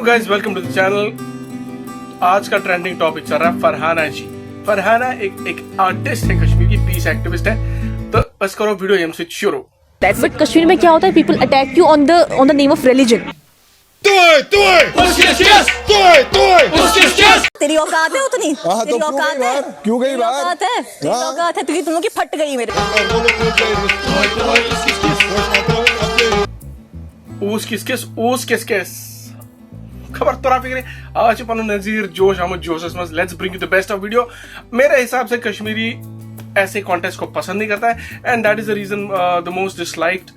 Guys, welcome to the channel. आज का trending topic चल रहा है फरहाना जी। फरहाना एक आर्टिस्ट है, कश्मीर की पीस एक्टिविस्ट है। तो बस करो वीडियो यहीं से शुरू। बट कश्मीर में क्या होता है, people attack you on the name of religion. तेरी औकात है उतनी? तेरी औकात है? क्यों गई बात? औकात है? तेरी औकात है? तुझे तुम लोग की फट गई मेरे। ऊस किस खबर तो फिक्रे आज पन नजीर जोश अहमद जोशस मज let's bring you the best of video. मेरे हिसाब से कश्मीरी ऐसे कॉन्टेस्ट को पसंद नहीं करता है, and that is the reason the most disliked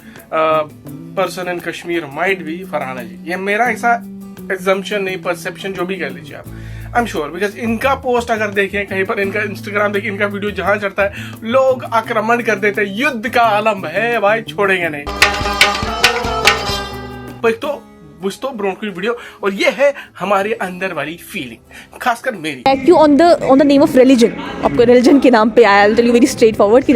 person in Kashmir might be Farhana ji. ये मेरा ऐसा एग्जम्पशन नहीं, परसेप्शन जो भी कह लीजिए आप। आई एम श्योर बिकॉज इनका पोस्ट अगर देखें कहीं पर, इनका इंस्टाग्राम देखिए, इनका वीडियो जहां चढ़ता है लोग आक्रमण कर देते हैं। युद्ध का आलम है भाई, छोड़ेंगे नहीं। तो बुझ तो ब्रोड की वीडियो, और ये है हमारे अंदर वाली फीलिंग, खासकर मेरी। Attack you on the name of religion. आपको रिलीजन के नाम पे आया, tell you very straight forward कि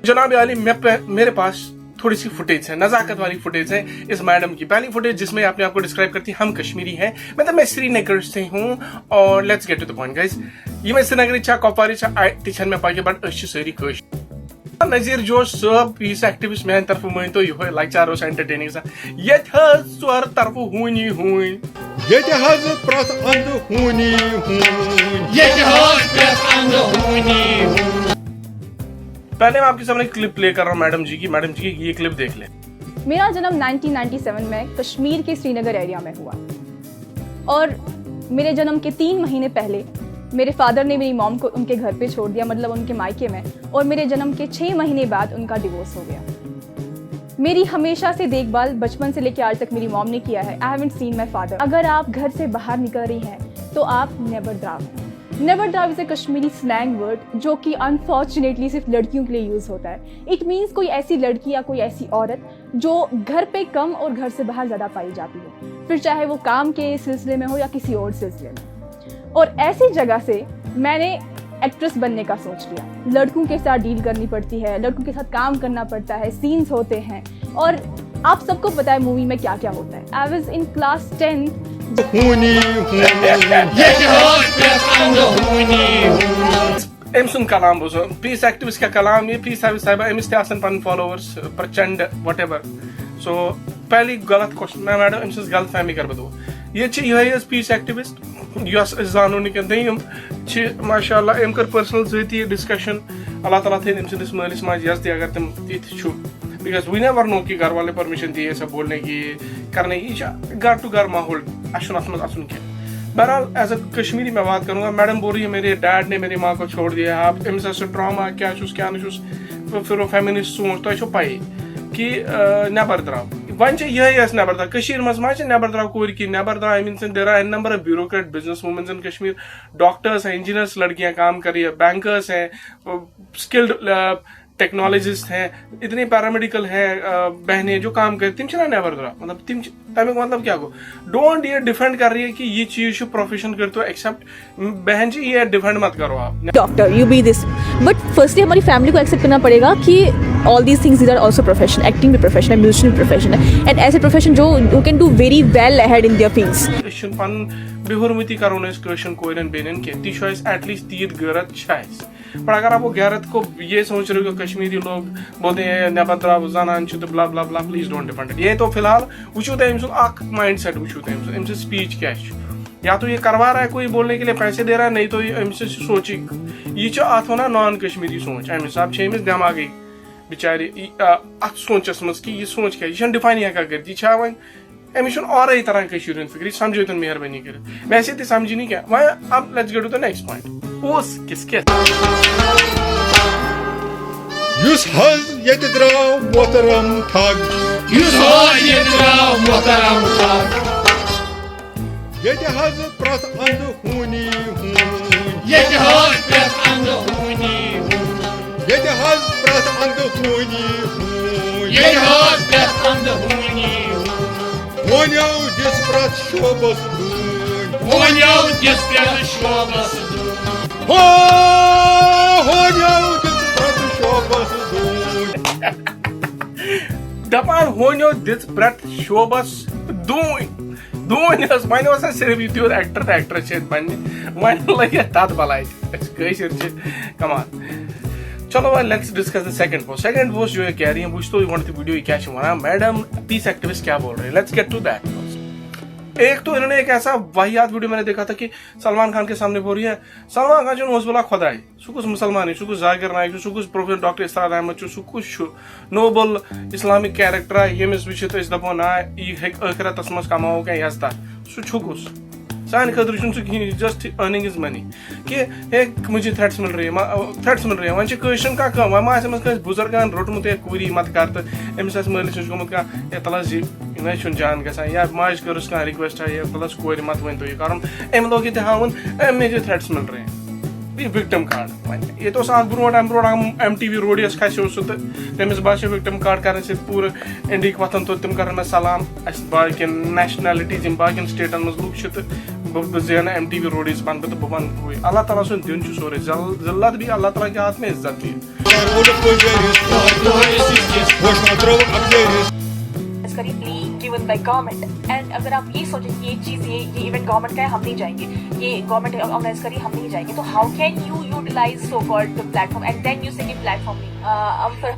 जनाब आली, मेरे पास थोड़ी सी फुटेज है, नजाकत वाली फुटेज है इस मैडम की। पहली फुटेज जिसमें आपने आपको डिस्क्राइब करती है हम कश्मीरी हैं, मतलब मैं श्रीनगर से हूँ। और let's get to the point guys, ये मैं श्रीनगर कौपारी टिशन में पाके बट सारी कश नजीर जोश सब पीस एक्टिविस्ट मेन तरफ मान तो यह लचार एंटरटेनिंग ये स्वर तरफ हूनी पहले मैं आपके सामने क्लिप प्ले कर रहा हूँ मैडम जी की ये क्लिप देख ले। मेरा जन्म 1997 में कश्मीर के श्रीनगर एरिया में हुआ, और मेरे जन्म के 3 महीने पहले मेरे फादर ने मेरी मॉम को उनके घर पे छोड़ दिया, मतलब उनके मायके में, और मेरे जन्म के 6 महीने बाद उनका डिवोर्स हो गया। मेरी हमेशा से देखभाल बचपन से लेकर आज तक मेरी मॉम ने किया है। I haven't seen my father. अगर आप घर से बाहर निकल रही हैं तो आप नेवर ड्राव। नेवर ड्राव is a Kashmiri slang word जो कि अनफॉर्चुनेटली सिर्फ लड़कियों के लिए यूज होता है। इट मीन्स कोई ऐसी लड़की या कोई ऐसी औरत जो घर पे कम और घर से बाहर ज्यादा पाई जाती हो, फिर चाहे वो काम के सिलसिले में हो या किसी और सिलसिले में। और ऐसी जगह से मैंने एक्ट्रेस बनने का सोच लिया। लड़कों के साथ डील करनी पड़ती है, लड़कों के साथ काम करना पड़ता है, सीन्स होते हैं, और आप सबको पता है मूवी में क्या क्या होता है। I was in class 10। कलाम बोझो पीस एक्टिविस्ट का कलाम, ये पीस साहिबा अमिस पन फॉलोवर्स प्रचंड वट एवर। सो पहली गलत क्वेश्चन मैं मैडम अमिस गलत फहमी कर बदो ये पीस एक्टिविस्ट जानो माशाअल्लाह अम कर पर्सनल जती डिस्कशन। अल्लाह ताला थे अमिस मालिस माज यस अगर तुम तिथ बिकॉज वी नेवर नो कि घर वाले परमिशन दिए सब बोलने की करने की, घर टू घर माहौल असन क्या। बहरहाल एज अ कश्मीरी मैं बात करूंगा। मैडम बोल रही है मेरे डैड ने मेरी माँ को छोड़ दिया, आप अमिस ट्रामा क्या फिर फेमिनिस्ट सोच तो पाई कि नबर द्राव वन यह नबर द्राव कश्मीर मज नबर द्राव कोर की नबर द्राव। I mean there are n number of bureaucrat business womens in Kashmir, doctors हैं, इंजीनियर्स लड़कियां काम कर रही है, बैंकर्स हैं, स्किल्ड टेक्नोलॉजिस्ट हैं, इतने पैरामेडिकल हैं बहनें जो काम कर, तिम नेबर द्राव मतलब तिम तमें मतलब क्या को डोंट ये डिफेंड कर रही है कि ये चीज प्रोफेशन करते हो, एक्सेप्ट बहन जी ये डिफेंड मत करो आप। Doctor you be this, but firstly हमारी फैमिली को एक्सेप्ट करना पड़ेगा कि all these things are also profession. Acting भी प्रोफेशन है, म्यूजिशियन भी प्रोफेशन है, एंड ऐसे प्रोफेशन जो you can do very well ahead in their fields. Question पन बेहुरमती करो न क्वेश्चन कोरन बेनन के ती छोइस एटलीस्ट तीत गरत छाइस। पर अगर आप वो गैरत को ये सोच रहे हो कि कश्मीरी लोग बोलते हैं नेबर द्राव जानान तो ब्ला ब्ला ब्ला, प्लीज डोंट डिफेंड इट। ये तो फिलहाल वुचो तो अमिस अख माइंडसेट वुचो तो अमिस स्पीच क्या या तो ये करवा रहा है कोई बोलने के लिए पैसे दे रहा है, नहीं तो अमिस सोची ये अत वन नॉन कश्मीरी सोच। अमिस आप अमिस दिमाग बिचारे अत सोचस मज कि यह सोच क्या यह डिफाइन हेका कर वन अमिस और तरह कश्मीर फिक्र समझो तुम मेहरबानी कर। वैसे तो समझी नहीं क्या वह। अब let's get to the next point. ओस किस युस हज यत द्राव मोहतरम थग, युस हज यत द्राव मोहतरम थग, यत हज प्रत अंद हूनी यत हज प्रत अंद हूनी यत हज प्रत अंद हूनी यत हज प्रत अंद हूनी वोन्यो दिस प्रत शोबस दून वोन्यो दिस प्रत शोबस दून हो वोन्यो दिस प्रत शोबस दून दपान होन्यो दिस ब्रेथ शोबस दून वन सिर्फ यूत एक्टर एक्ट्रेस बन वन लगे तथ बलाय कमान। चलो भाई let's discuss the second post. Second post जो है कह रही है पूछ तो वीडियो ये क्या वना मैडम पीस एक्टिविस्ट क्या बोल रहे हैं। Let's get to that. एक तो इन्होंने एक ऐसा वाहियात वीडियो मैंने देखा था कि सलमान खान के सामने बोल रही है सलमान खान जो बोला खुदा सुकुस मुसलमान सुकुस जाकिर नायक सुकुस प्रोफेसर डॉक्टर इसरार अहमद सुकुस नोबल इस्लामिक कैरेक्टर यमिस वचित दपो ना यह आखिरतस मज कमाओ क्या यजदा सुकुस सान खतर जस्ट अर्निंग इज मनी कि मुझे थ्रेट्स मिल रही है वन कशन का कम वन मा बुजुर्गान रोटमुत कूरी मत कर तो अमिस मालिस गोमुत कह तलस यह जान ग या माज कर्स कह रिक्वेस्ट है तलस कोर मत वन तो यह कर अम लोग ये हावन मुझे थ्रेट्स मिल रहे हैं विक्टिम कार्ड ये तो ब्रो MTV रोडियस खसो सह तो तमिस बास विक्टिम कार्ड कर पूरे इंडिया वतन तो तम कर सलाम बाकी नेशनैलिटीज बाकी स्टेटन मज लूक तो बह जेन MTV रोडियस बन तो बह वन अल्लाह ताला सुन दिन सोरे जिल्लत भी अल्लाह ताला के हाथ में इज्जत भी गिवन बाय गवर्नमेंट एंड अगर आप ये सोचें कि ये चीज़ ये इवेंट गवर्नमेंट का है हम नहीं जाएंगे ये गवर्नमेंट ऑर्गेनाइज करी हम नहीं जाएंगे तो how can you utilise so called the platform and then you say कि प्लेटफॉर्म नहीं अब फिर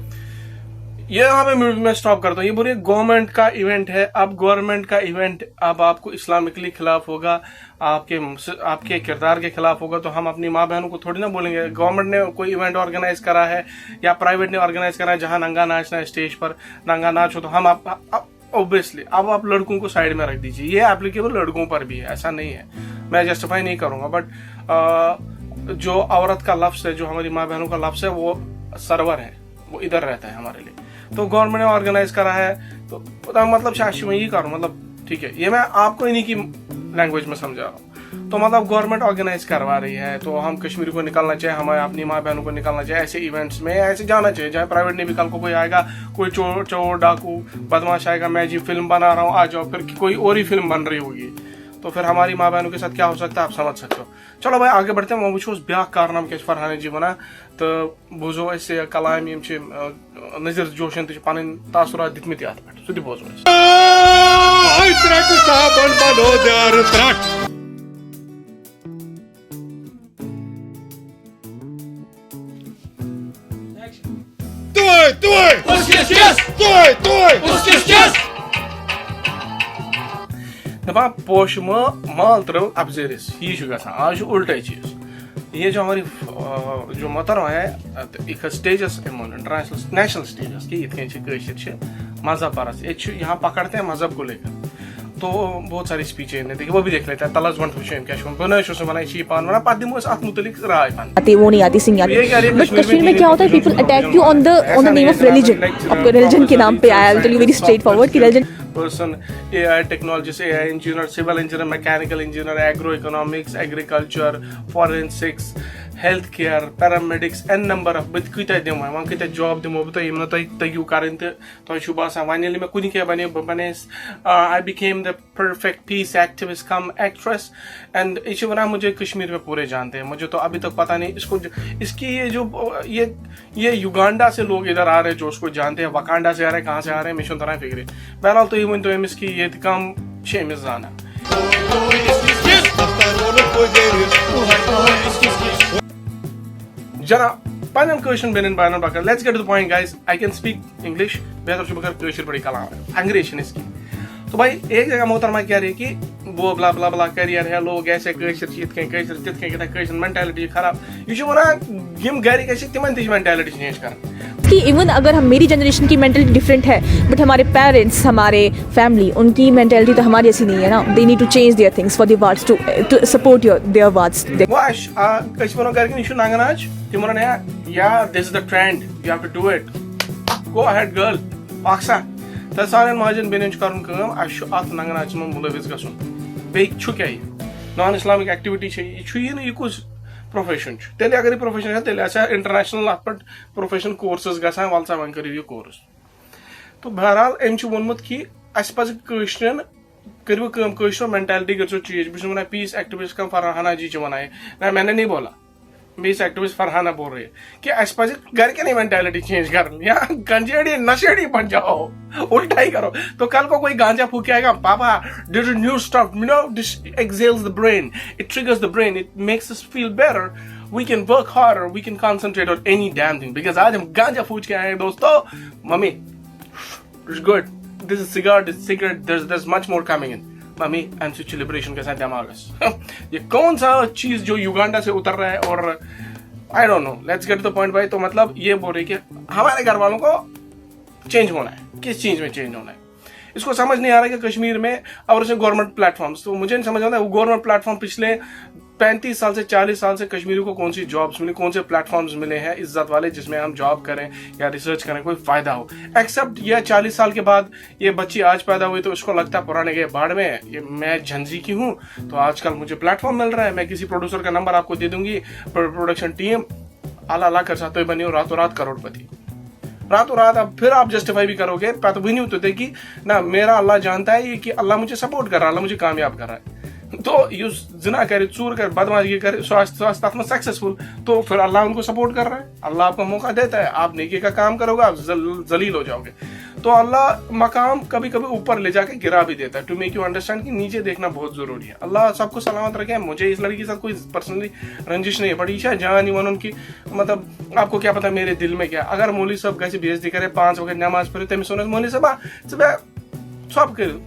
ये यहाँ पे मैं स्टॉप करता हूँ। ये बोलिए गवर्नमेंट का इवेंट है। अब गवर्नमेंट का इवेंट अब आपको इस्लामिकली खिलाफ होगा आपके किरदार के खिलाफ होगा तो हम अपनी माँ बहनों को थोड़ी ना बोलेंगे। गवर्नमेंट ने कोई इवेंट ऑर्गेनाइज करा है या प्राइवेट ने ऑर्गेनाइज करा है जहाँ नंगा नाचना है स्टेज पर नंगा नाच हो तो हम ऑब्वियसली अब आप लड़कों को साइड में रख दीजिए। ये एप्लीकेबल लड़कों पर भी है ऐसा नहीं है मैं जस्टिफाई नहीं करूंगा बट जो औरत का लफ्ज है जो हमारी माँ बहनों का लफ्ज है वो सर्वर है वो इधर रहता है हमारे लिए। तो गवर्नमेंट ने ऑर्गेनाइज करा है तो मतलब शाशी में ये करूँ मतलब ठीक है ये मैं आपको इन्हीं की लैंग्वेज में समझा रहा हूँ। तो मतलब गवर्नमेंट ऑर्गेनाइज करवा रही है तो हम कश्मीर को निकालना चाहिए हमें अपनी माँ बहनों को निकालना चाहिए ऐसे इवेंट्स में ऐसे जाना चाहिए जहाँ प्राइवेट ने भी कल को कोई आएगा कोई चोर डाकू बदमाश आएगा मैं जी फिल्म बना रहा हूँ आ जाओ फिर कोई और ही फिल्म बन रही होगी तो फिर हमारी माँ बहनों के साथ क्या हो सकता है आप समझ सकते हो। चलो भाई आगे बढ़ते हैं वो वो ब्या कारनाम क्या फरहान जी वना तो बोजो ऐसे कलाम नज़ीर जोशन तो पन तासुरात दितमित अत पे सह बोजो दपा पोश माल त्रो अफजरिस ये गसान आज उल्टा चीज ये जो हमारी जो मोहतरमा है एक स्टेजस इंटरनेशनल नेशनल स्टेजस कि इतने मजहब परस ये यहाँ पकड़ते हैं मजहब को लेकर तो बहुत सारी स्पीचें इन्हें देखी वो भी देख लेते हैं तलस वन खुशेम क्या शुन बना शुन बना शी पान बना पादी मोस आत्म मुतलिक राय पान आती वो नहीं आती सिंह आती बट कश्मीर में क्या होता है people attack you on the name of religion आपको रिलीजन के नाम पे आया tell you very straight forward कि religion person AI technologist AI engineer civil engineer mechanical engineer agroeconomics agriculture forensics healthcare paramedics n number of but kita demo wan kita job demo but yimna tayu karinte to shuba sa waneli me kuni ke bane I became the perfect peace activist come actress and इशवरा मुझे कश्मीर में पूरे जानते हैं मुझे तो अभी तक पता नहीं इसको इसकी ये जो ये युगांडा से लोग इधर आ रहे हैं जो उसको जानते हैं वकांडा से आ रहे हैं कहाँ से आ रहे हैं मिशन तरह फिक्रे बहरहाल तो ये तो इसकी ये काम शेमिस जाना जरा पन क्वेश्चन बेन बायन बकर let's get to the point guys I can speak English बेहतर से बकर क्वेश्चन बड़ी कलाम अंग्रेजी इसकी तो भाई एक जगह मोहतरमा कह रही कि वो ब्ला ब्ला ब्ला करियर है लोग ऐसे कैसे मेंटालिटी खराब ये वना यम गरी कैसे तिमन तिज मेंटालिटी चेंज कर कि इवन अगर हम मेरी जनरेशन की मेंटालिटी डिफरेंट है बट हमारे पेरेंट्स हमारे फैमिली उनकी मेंटालिटी तो हमारी ऐसी नहीं है ना they need to change their things for their words to support their words वाश कैसे वना कर निशु नांगनाज तिमन ने या this is the trend you have to do it go ahead girl पाक्सा तो सारे महाजन बेन कर अत नंगनाच मन मुलविस गसन बे क्या नॉन इस्लामिक एक्टिविटी यह कुछ प्रोफेशन तेल अगर प्रोफेशन है तेल इंटरनेशनल अत पे प्रोफेशन कोर्सेस गसान वल सा वन करियो कोर्स तो बहरहाल अम वोनमुत कि अस पज करो मेंटालिटी कर चीज बस वन पीस एक्टिविस्ट कम फरहाना जी वनाए ना मैंने नहीं बोला बीस एक्टिविस्ट फरहाना बोल रही है कि अस पज घर के मेंटालिटी चेंज कर या गंजेड़ी नशेड़ी बन जाओ, उल्टा ही करो। तो कल को कोई गांजा फूक के आएगा, पापा this is new stuff, you know this excels the brain, it triggers the brain, it makes us feel better, we can work harder, we can concentrate on any damn thing. Because आज हम गांजा फूक के आए हैं दोस्तों, मम्मी it's good, this is cigarette, this cigarette, there's much more coming in। मम्मी एमसी लिबरेशन के साथ दिमाग ये कौन सा चीज जो युगांडा से उतर रहा है, और I don't know, let's get the point भाई। तो मतलब ये बोल रही कि हमारे घर वालों को चेंज होना है, किस चीज में चेंज होना है इसको समझ नहीं आ रहा है कि कश्मीर में और उसमें गवर्नमेंट प्लेटफॉर्म्स, तो मुझे नहीं समझ आता है वो गवर्नमेंट प्लेटफॉर्म पिछले 35 साल से 40 साल से कश्मीरी को कौन सी जॉब्स मिली, कौन से प्लेटफॉर्म्स मिले हैं इज्जत वाले जिसमें हम जॉब करें या रिसर्च करें कोई फायदा हो, एक्सेप्ट ये 40 साल के बाद ये बच्ची आज पैदा हुई तो उसको लगता है पुराने गए बाढ़ में, ये मैं झंझी की हूँ तो आजकल मुझे प्लेटफॉर्म मिल रहा है, मैं किसी प्रोड्यूसर का नंबर आपको दे दूंगी, प्रोडक्शन टीम आला ला कर साथ बनी हो रातों रात करोड़पति, रातों रात। अब फिर आप जस्टिफाई भी करोगे तो भी नहीं होते कि ना मेरा अल्लाह जानता है ये कि अल्लाह मुझे सपोर्ट कर रहा है, अल्लाह मुझे कामयाब कर रहा है। तो युस जिना करे, चूर करे, बदमाशी करे, स्वास्थ्य में सक्सेसफुल, तो फिर अल्लाह उनको सपोर्ट कर रहा है, अल्लाह आपको मौका देता है, आप नेकी का काम करोगे आप जलील हो जाओगे। तो अल्लाह मकाम कभी कभी ऊपर ले जाके गिरा भी देता है टू मेक यू अंडरस्टैंड कि नीचे देखना बहुत जरूरी है। अल्लाह सबको सलामत रखे। मुझे इस लड़की के साथ कोई पर्सनली रंजिश नहीं है, बट ईशा जान ही उनकी मतलब आपको क्या पता मेरे दिल में क्या। अगर मौलवी साहब कैसे बेइज्जती करे 5 वक्त नमाज पढ़े तमें सोना मौलवी साहब सब कर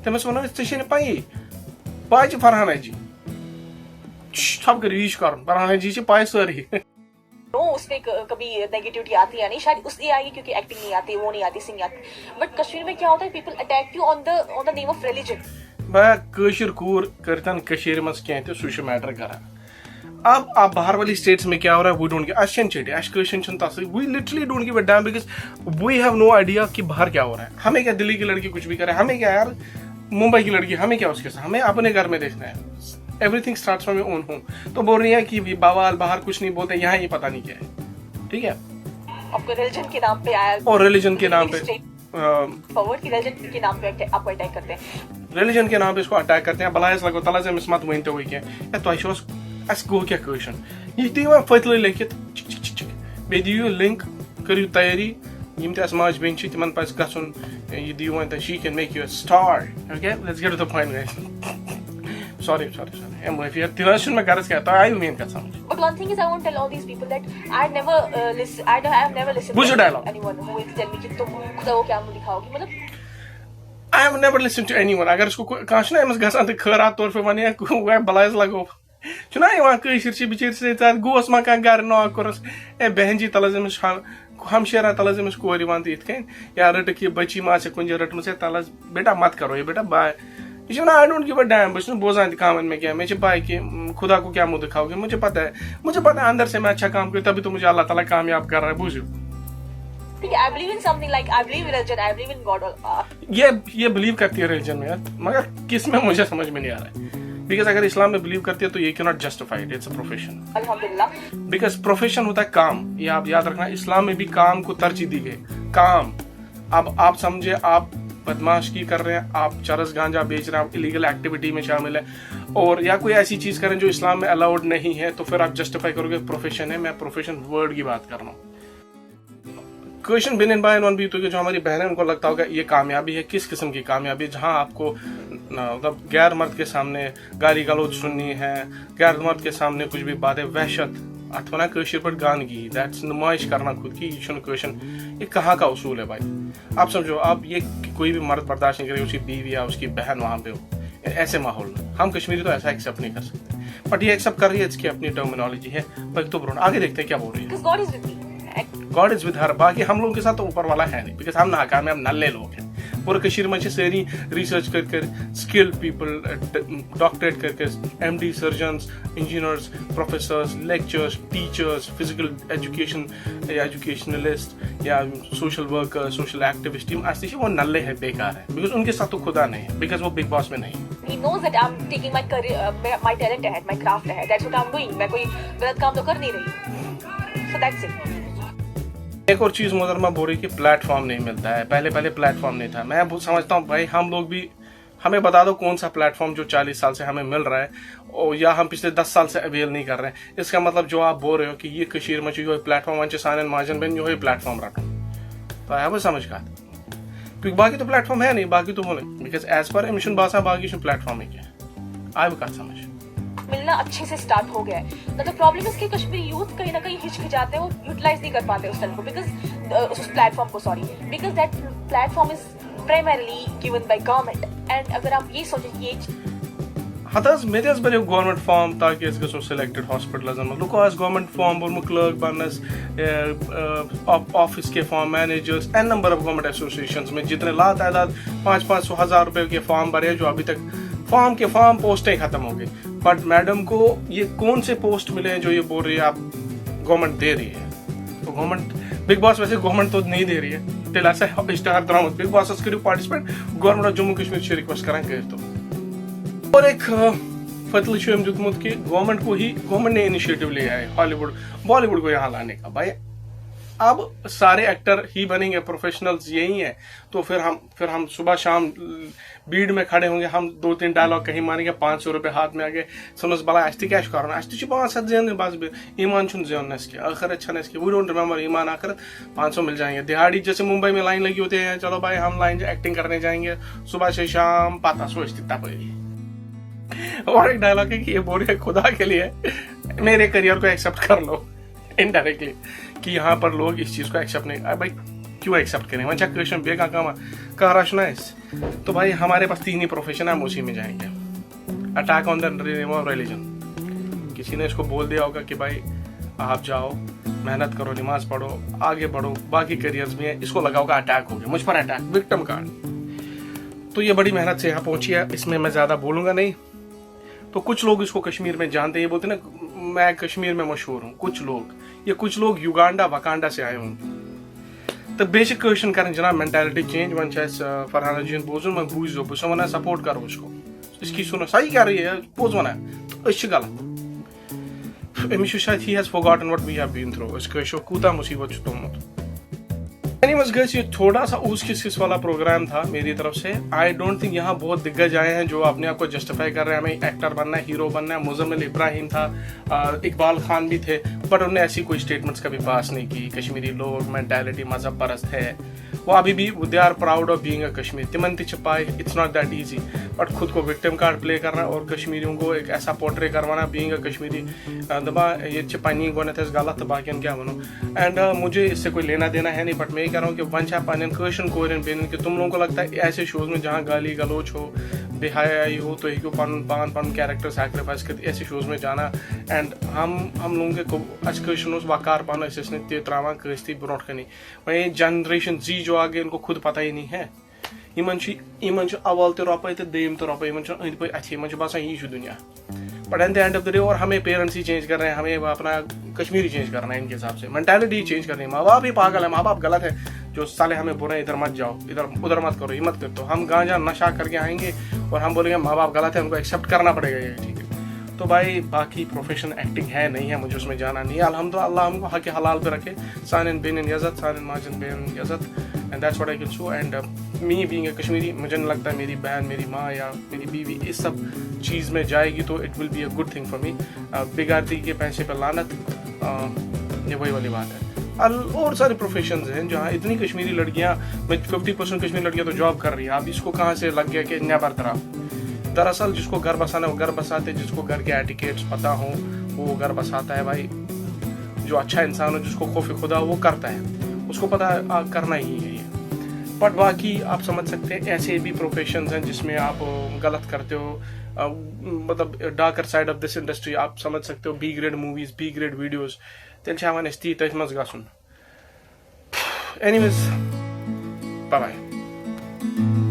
तमें सोना स्टेशन पाई पाई फरहाना जी सब कर ईश कर फरहाना जी पाई सारी उसमें कभी नेगेटिविटी आती है नहीं, शायद उसलिए आएगी क्योंकि एक्टिंग नहीं आती, वो नहीं आती, सिंग आती। बट कश्मीर में क्या होता है, people attack you on the name of religion. मैं कश्मीर कूर करतन कश्मीर में क्या तो सु मैटर करान। अब आप बाहर वाली स्टेट्स में क्या हो रहा है, वी डोंट गिव अशन चेट अश कश्मीर छन तस we literally don't give a damn because we have no idea कि बाहर क्या हो रहा है। हमें क्या दिल्ली की लड़की कुछ भी करे, हमें क्या यार मुंबई की लड़की, हमें क्या उसके साथ, हमें अपने घर में देखना है। Everything starts from your own home. तो बोल रही है कि बवाल बाहर कुछ नहीं बोलते, यहाँ ये पता नहीं क्या है। ठीक है, आपको रिलीजन के नाम पे आया और रिलीजन के नाम पे फॉरवर्ड की रिलीजन के नाम पे आपको अटैक करते हैं, रिलीजन के नाम पे इसको अटैक करते हैं। बलायस लगो तला से मिसमत वहीं तो हुई क्या या तो आइशोस अस गो क्या क्वेश्चन ये दियो फतल लिखित बे दियो लिंक करियो तैयारी यम ते असमाज बेन छी तिमन पास गसुन ये दियो one she can make you a star. Okay let's get to the point guys. Sorry. If you're Tirashin में करस क्या तो I mean का समझ। But one thing is I want to tell all these people that I never listen. I have never listened Who's your to dialogue? anyone who will tell me कि तुम खुदा वो क्या मुझे दिखाओगी, मतलब I have never listened to anyone. अगर उसको काश ना एमस गसान ते खराब तौर पे वने वो बलायस लगो चुना ये वहाँ कई शिरची बिचेर से तार गोस मा का घर नो करस ए बहन जी तलज में हम शेरा तलज में कोरी वांती इतके यार रट की बच्ची मां से कुंज रट में से तलज बेटा मत करो ये बेटा बाय ये ना I don't give a dam बस बोझा कमेंट में क्या मैं पाए कि खुदा को क्या मुंह दिखाओगे। मुझे पता है अंदर से मैं अच्छा काम करूँ तभी तो मुझे अल्लाह ताला कामयाब कर रहा है। बुझो I believe in something like I believe in religion, I believe in God. ये बिलीव करती है रिलीजन में यार, मगर किस में मुझे समझ में नहीं आ रहा है। बिकॉज अगर इस्लाम में बिलीव करती है तो ये can not justified, it's a profession. अल्हम्दुलिल्लाह, बिकॉज प्रोफेशन होता है काम, ये आप याद रखना। इस्लाम में भी काम को तरजीह दी गई, काम। अब आप समझे आप बदमाशी कर रहे हैं, आप चरस गांजा बेच रहे हैं, आप इलीगल एक्टिविटी में शामिल है और या कोई ऐसी चीज करें जो इस्लाम में अलाउड नहीं है, तो फिर आप जस्टिफाई करोगे प्रोफेशन है। मैं प्रोफेशन वर्ड की बात कर रहा हूँ। क्वेश्चन बिन इन बाय वन भी तो जो हमारी बहन है उनको लगता होगा ये कामयाबी है, किस किस्म की कामयाबी, जहां आपको मतलब गैर मर्द के सामने गाली गलौज सुननी है, गैर मर्द के सामने कुछ भी बातें वहशत अथवा कशिर पर गानगी, दैट्स नुमाइश करना खुद की, ये क्वेश्चन ये कहाँ का उसूल है भाई। आप समझो, आप ये कोई भी मर्द बर्दाश्त नहीं करे उसकी बीवी या उसकी बहन वहां पे हो ऐसे माहौल में। हम कश्मीरी तो ऐसा एक्सेप्ट नहीं कर सकते, बट ये एक्सेप्ट कर रही है, इसकी अपनी टर्मिनोलॉजी है। तो आगे देखते हैं क्या बोल रही है। God is with her. बाकी हम लोगों के साथ तो ऊपर वाला है नहीं, बिकॉज हम नाकामयाब नल्ले लोग हैं। पूरे कश्मीर में सारी रिसर्च कर स्किल्ड पीपल डॉक्टरेट करके MD surgeons, engineers, professors, lectures, teachers, physical education educationalist या social worker, social activist team आज वो नल्ले है, बेकार है, बिकॉज उनके साथ तो खुदा नहीं है, बिकॉज वो बिग बॉस में नहीं है। He knows that I'm taking my career, my talent ahead, my craft ahead. That's what I'm doing. मैं कोई गलत काम तो कर नहीं रही। So that's it. एक और चीज मोहतरमा बोल रही कि प्लेटफॉर्म नहीं मिलता है। पहले प्लेटफॉर्म नहीं था। मैं समझता हूँ भाई हम हमें बता दो कौन सा प्लेटफॉर्म जो 40 साल से हमें मिल रहा है और या हम पिछले 10 साल से अवेल नहीं कर रहे हैं। इसका मतलब जो आप बोल रहे हो कि ये कशीर में जो प्लेटफॉर्म वन सान माजन बन जो प्लेटफॉर्म रटो तो आया वो समझ का क्योंकि बाकी तो प्लेटफॉर्म है नहीं, बाकी तो होने बिकॉज एज पर एमिशन बासा बाकी प्लेटफॉर्म है क्या आया वो का समझ मिलना अच्छे से स्टार्ट हो गया है। मतलब प्रॉब्लम इसके कश्मीरी यूथ कहीं ना कहीं हिचकिचाते हैं, वो यूटिलाइज नहीं कर पाते उस तरह को बिकॉज उस प्लेटफॉर्म को because that platform is primarily given by government. And अगर आप ये सोचें ये हतस मे बनो गवर्नमेंट फॉर्म ताकि गो सिलेक्टेड हॉस्पिटल लुको गवर्नमेंट फॉर्म बोर्म क्लर्क बनस ऑफिस के form managers n number of government association में जितने लातादाद 500-1000 रुपए के फॉर्म भरे जो अभी तक फॉर्म पोस्टें खत्म हो गई। बट मैडम को ये कौन से पोस्ट मिले हैं जो ये बोल रही है आप गवर्नमेंट दे रही है। तो गवर्नमेंट बिग बॉस वैसे गवर्नमेंट तो नहीं दे रही है तेल इश्तहार द्रामत बिग बॉस करो पार्टिसिपेट गवर्नमेंट जम्मू कश्मीर से रिक्वेस्ट करान कर तो और एक फतल दुतमुत कि गवर्नमेंट ने इनिशिएटिव लिया है हॉलीवुड बॉलीवुड को यहाँ लाने का। भाई अब सारे एक्टर ही बनेंगे, प्रोफेशनल्स यही हैं, तो फिर हम सुबह शाम भीड़ में खड़े होंगे, हम 2-3 डायलॉग कहीं मारेंगे, 500 रुपए हाथ में आगे सुनस बला अस क्या कर 500 जेन बस ईमान जेन आखिर छे वी डोंट रिमेंबर ईमान आखिर 500 मिल जाएंगे। दिहाड़ी जैसे मुंबई में लाइन लगी होती है, चलो भाई हम लाइन एक्टिंग करने जाएंगे सुबह से शाम पता सोचती तब। और एक डायलॉग है कि ये बोल रहे खुदा के लिए मेरे करियर को एक्सेप्ट कर लो इनडायरेक्टली कि यहाँ पर लोग इस चीज को एक्सेप्ट नहीं। भाई क्यों एक्सेप्ट करें वहाँ क्वेश्चन बेका कहाँ रचना है। तो भाई हमारे पास 3 ही प्रोफेशन है, हम उसी में जाएंगे। अटैक ऑन द रिलीजन, किसी ने इसको बोल दिया होगा कि भाई आप जाओ मेहनत करो नमाज पढ़ो आगे बढ़ो बाकी करियर्स में है, इसको लगा होगा अटैक हो गया मुझ पर अटैक विक्टिम कार्ड। तो ये बड़ी मेहनत से यहाँ पहुंची है, इसमें मैं ज्यादा बोलूंगा नहीं। तो कुछ लोग इसको कश्मीर में जानते हैं, ये बोलते ना मैं कश्मीर में मशहूर हूँ। कुछ लोग युगांडा वकांडा से आए हूँ। तो बेसिक क्वेश्चन करें जनाब मेंटालिटी चेंज वन फरहान जी बोजन मैं बूझो बस वन सपोर्ट करो उसको इसकी सुनो सही कह रही है पोज वन तो गलत अमिश शायद ही has forgotten what we have been through इस कूता मुसीबत तुमत। एनीवेज गाइस ये थोड़ा सा ऊस किस वाला प्रोग्राम था मेरी तरफ से। आई डोंट थिंक यहाँ बहुत दिग्गज आए हैं जो अपने आप को जस्टिफाई कर रहे हैं हमें एक्टर बनना है हीरो बनना है। मुजम्मिल इब्राहिम था, इकबाल खान भी थे, बट उन्होंने ऐसी कोई स्टेटमेंट्स कभी पास नहीं की। कश्मीरी लोग मेंटालिटी मजहब परस्त है, वो अभी भी they are proud of being a Kashmir तिमन पाए। It's not that easy, but खुद को विक्टिम कार्ड प्ले करना और कश्मीरियों को एक ऐसा पोर्ट्रे करवाना बीइंग अ कश्मीरी दबा ये पानी गोने थे गलत बाकी क्या बनो। एंड मुझे इससे कोई लेना देना है नहीं, बट मैं कह रहा हूँ कि वन पान क्वेश्चन कोरन बेन कि तुम लोगों को लगता है ऐसे शोज में जहाँ गाली गलोच हो बेहयाई हो तो ही पान कैरेक्टर सैक्रिफाइस कर ऐसे शोज में जाना। एंड हम लोगों के क्वेश्चन वकार पान त्रावान कस्ती ब्रोट कनी वही जनरेशन जी जो आगे इनको खुद पता ही नहीं है। इन अवल तो रोपे तो दम तो रोपे इन अंद पे अच्छे इन बसान यही दुनिया। But at the end of the day और हमें पेरेंट्स ही चेंज कर रहे हैं, हमें अपना कश्मीरी चेंज करना है। इनके हिसाब से मेंटालिटी चेंज करनी है। माँ बाप ही पागल है, माँ बाप गलत है जो साले हमें बोल रहे हैं इधर मत जाओ इधर उधर मत करो ये मत कर। तो हम गांजा नशा करके आएंगे और हम बोलेंगे माँ बाप गलत है उनको एक्सेप्ट करना पड़ेगा ये ठीक है। तो भाई बाकी प्रोफेशन एक्टिंग है नहीं है, मुझे उसमें जाना नहीं है। अल्हम्दुलिल्लाह हमको हक हलाल पे रखे सानिन बिन इज़्ज़त सानिन माजिन बिन इज़्ज़त and that's what I can show. And me being a Kashmiri मुझे नहीं लगता मेरी बहन मेरी माँ या मेरी बीवी इस सब चीज़ में जाएगी तो it will be a good thing for me. बिगाड़ती के पैसे पर लानत ये वही वाली बात है। और सारे प्रोफेशंस हैं जहाँ इतनी कश्मीरी लड़कियाँ 50% कश्मीरी लड़कियाँ तो जॉब कर रही है। अब इसको कहाँ से लग गया कि नेबर तरफ। दरअसल जिसको घर बसाना वो घर बसाते, जिसको घर के एटिकेट्स पता हो वो घर बसाता है। भाई जो अच्छा इंसान हो जिसको खौफ खुदा वो करता है, उसको पता करना ही है ये। बट बाकी आप समझ सकते हैं ऐसे भी प्रोफेशंस हैं जिसमें आप गलत करते हो। मतलब darker side of this industry आप समझ सकते हो। B grade movies B grade videos तेल तथ मज गसन। Anyways bye bye.